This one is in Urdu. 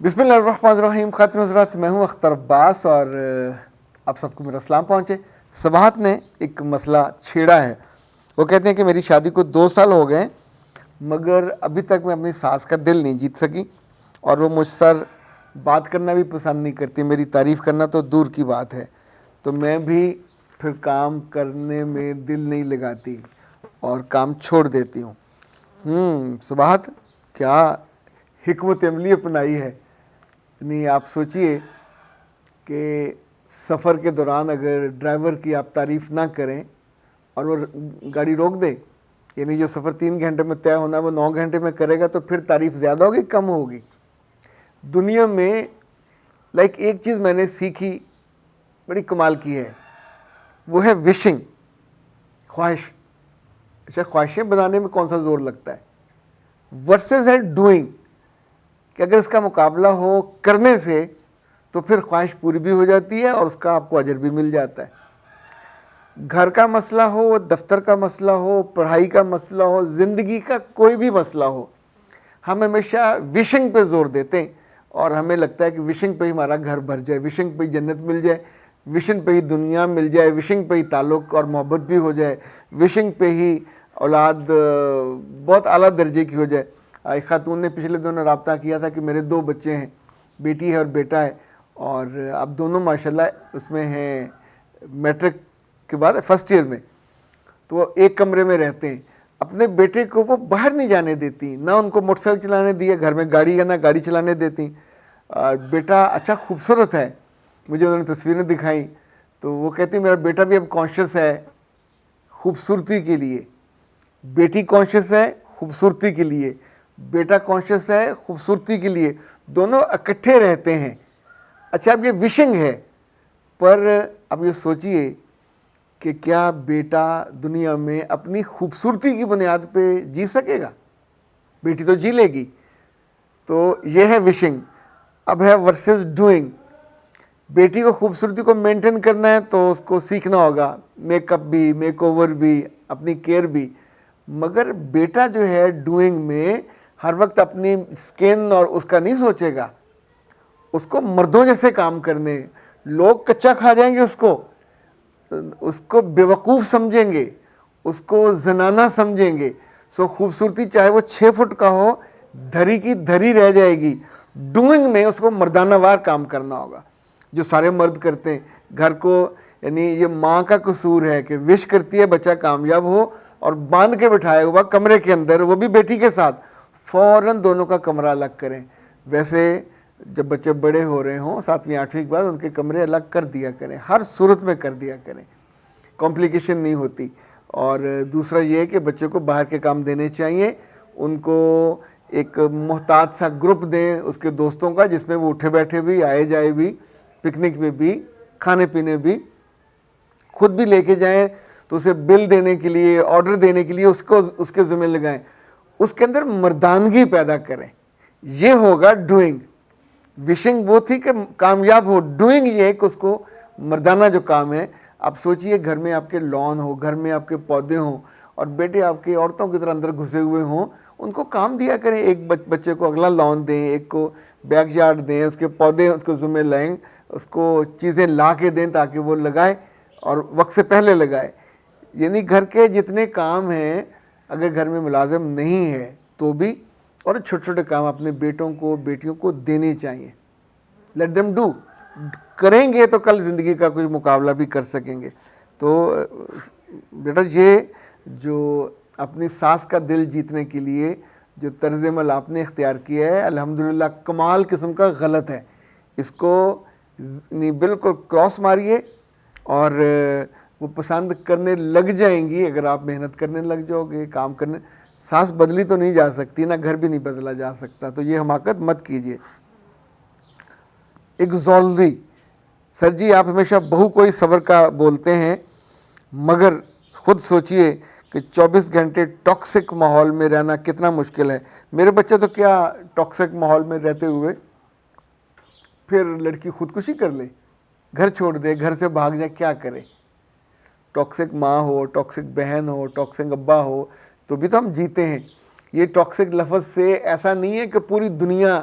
بسم اللہ الرحمن الرحیم. خاتون حضرات, میں ہوں اختر عباس اور آپ سب کو میرا سلام پہنچے. سباحت نے ایک مسئلہ چھیڑا ہے. وہ کہتے ہیں کہ میری شادی کو 2 سال ہو گئے مگر ابھی تک میں اپنی ساس کا دل نہیں جیت سکی اور وہ مجھ سر بات کرنا بھی پسند نہیں کرتی, میری تعریف کرنا تو دور کی بات ہے. تو میں بھی پھر کام کرنے میں دل نہیں لگاتی اور کام چھوڑ دیتی ہوں. سباحت کیا حکمت عملی اپنائی ہے. نہیں, آپ سوچئے کہ سفر کے دوران اگر ڈرائیور کی آپ تعریف نہ کریں اور وہ گاڑی روک دے, یعنی جو سفر 3 گھنٹے میں طے ہونا ہے وہ 9 گھنٹے میں کرے گا, تو پھر تعریف زیادہ ہوگی کم ہوگی. دنیا میں ایک چیز میں نے سیکھی, بڑی کمال کی ہے, وہ ہے وشنگ, خواہش. اچھا, خواہشیں بنانے میں کون سا زور لگتا ہے ورسز ہے ڈوئنگ, کہ اگر اس کا مقابلہ ہو کرنے سے تو پھر خواہش پوری بھی ہو جاتی ہے اور اس کا آپ کو اجر بھی مل جاتا ہے. گھر کا مسئلہ ہو, دفتر کا مسئلہ ہو, پڑھائی کا مسئلہ ہو, زندگی کا کوئی بھی مسئلہ ہو, ہم ہمیشہ وشنگ پہ زور دیتے ہیں اور ہمیں لگتا ہے کہ وشنگ پہ ہی ہمارا گھر بھر جائے, وشنگ پہ ہی جنت مل جائے, وشنگ پہ ہی دنیا مل جائے, وشنگ پہ ہی تعلق اور محبت بھی ہو جائے, وشنگ پہ ہی اولاد بہت اعلیٰ درجے کی ہو جائے. ایک خاتون نے پچھلے دنوں رابطہ کیا تھا کہ میرے 2 بچے ہیں, بیٹی ہے اور بیٹا ہے, اور اب دونوں ماشاءاللہ اس میں ہیں میٹرک کے بعد فرسٹ ایئر میں. تو وہ ایک کمرے میں رہتے ہیں. اپنے بیٹے کو وہ باہر نہیں جانے دیتی, نہ ان کو موٹر سائیکل چلانے دیا, گھر میں گاڑی ہے نہ گاڑی چلانے دیتی. بیٹا اچھا خوبصورت ہے, مجھے انہوں نے تصویریں دکھائیں تو وہ کہتی میرا بیٹا بھی اب کانشیس ہے خوبصورتی کے لیے, بیٹی کانشیس ہے خوبصورتی کے لیے, بیٹا کانشیس ہے خوبصورتی کے لیے, دونوں اکٹھے رہتے ہیں. اچھا, اب یہ وشنگ ہے, پر اب یہ سوچئے کہ کیا بیٹا دنیا میں اپنی خوبصورتی کی بنیاد پہ جی سکے گا؟ بیٹی تو جی لے گی. تو یہ ہے وشنگ. اب ہے ورسز ڈوئنگ. بیٹی کو خوبصورتی کو مینٹین کرنا ہے تو اس کو سیکھنا ہوگا, میک اپ بھی, میک اوور بھی, اپنی کیئر بھی. مگر بیٹا جو ہے ڈوئنگ میں ہر وقت اپنی سکن اور اس کا نہیں سوچے گا. اس کو مردوں جیسے کام کرنے, لوگ کچا کھا جائیں گے, اس کو بیوقوف سمجھیں گے, اس کو زنانہ سمجھیں گے. سو خوبصورتی چاہے وہ 6 فٹ کا ہو, دھری کی دھری رہ جائے گی. ڈوئنگ میں اس کو مردانہ وار کام کرنا ہوگا, جو سارے مرد کرتے ہیں. گھر کو, یعنی یہ ماں کا قصور ہے کہ وش کرتی ہے بچہ کامیاب ہو اور باندھ کے بٹھائے ہوا کمرے کے اندر, وہ بھی بیٹی کے ساتھ, فوراً دونوں کا کمرہ الگ کریں. ویسے جب بچے بڑے ہو رہے ہوں 7ویں 8ویں کے بعد ان کے کمرے الگ کر دیا کریں, ہر صورت میں کر دیا کریں, کمپلیکیشن نہیں ہوتی. اور دوسرا یہ کہ بچے کو باہر کے کام دینے چاہیے, ان کو ایک محتاط سا گروپ دیں اس کے دوستوں کا, جس میں وہ اٹھے بیٹھے بھی, آئے جائے بھی, پکنک میں بھی, کھانے پینے بھی, خود بھی لے کے جائیں تو اسے بل دینے کے لیے, آرڈر دینے کے لیے اس کے ذمہ لگائیں. اس کے اندر مردانگی پیدا کریں. یہ ہوگا ڈوئنگ. وشنگ وہ تھی کہ کامیاب ہو, ڈوئنگ یہ ہے کہ اس کو مردانہ جو کام ہے. آپ سوچئے گھر میں آپ کے لان ہو, گھر میں آپ کے پودے ہوں اور بیٹے آپ کے عورتوں کی طرح اندر گھسے ہوئے ہوں, ان کو کام دیا کریں. ایک بچے کو اگلا لان دیں, ایک کو بیک یارڈ دیں, اس کے پودے اس کو ذمہ لائیں, اس کو چیزیں لا کے دیں تاکہ وہ لگائے اور وقت سے پہلے لگائے. یعنی گھر کے جتنے کام ہیں اگر گھر میں ملازم نہیں ہے تو بھی, اور چھوٹے چھوٹے کام اپنے بیٹوں کو بیٹیوں کو دینے چاہیے. Let them do. کریں گے تو کل زندگی کا کوئی مقابلہ بھی کر سکیں گے. تو بیٹا یہ جو اپنی ساس کا دل جیتنے کے لیے جو طرز عمل آپ نے اختیار کیا ہے, الحمدللہ کمال قسم کا غلط ہے. اس کو بالکل کراس ماریے اور وہ پسند کرنے لگ جائیں گی اگر آپ محنت کرنے لگ جاؤ گے, کام کرنے. ساس بدلی تو نہیں جا سکتی, نہ گھر بھی نہیں بدلا جا سکتا, تو یہ حماقت مت کیجیے. ایگزالوی, سر جی آپ ہمیشہ بہو کو ہی صبر کا بولتے ہیں, مگر خود سوچئے کہ 24 گھنٹے ٹاکسک ماحول میں رہنا کتنا مشکل ہے. میرے بچے تو کیا ٹاکسک ماحول میں رہتے ہوئے پھر لڑکی خودکشی کر لے, گھر چھوڑ دے, گھر سے بھاگ جائے, کیا کرے. ٹاکسک ماں ہو, ٹاکسک بہن ہو, ٹاکسک ابا ہو, تو بھی تو ہم جیتے ہیں. یہ ٹاکسک لفظ سے ایسا نہیں ہے کہ پوری دنیا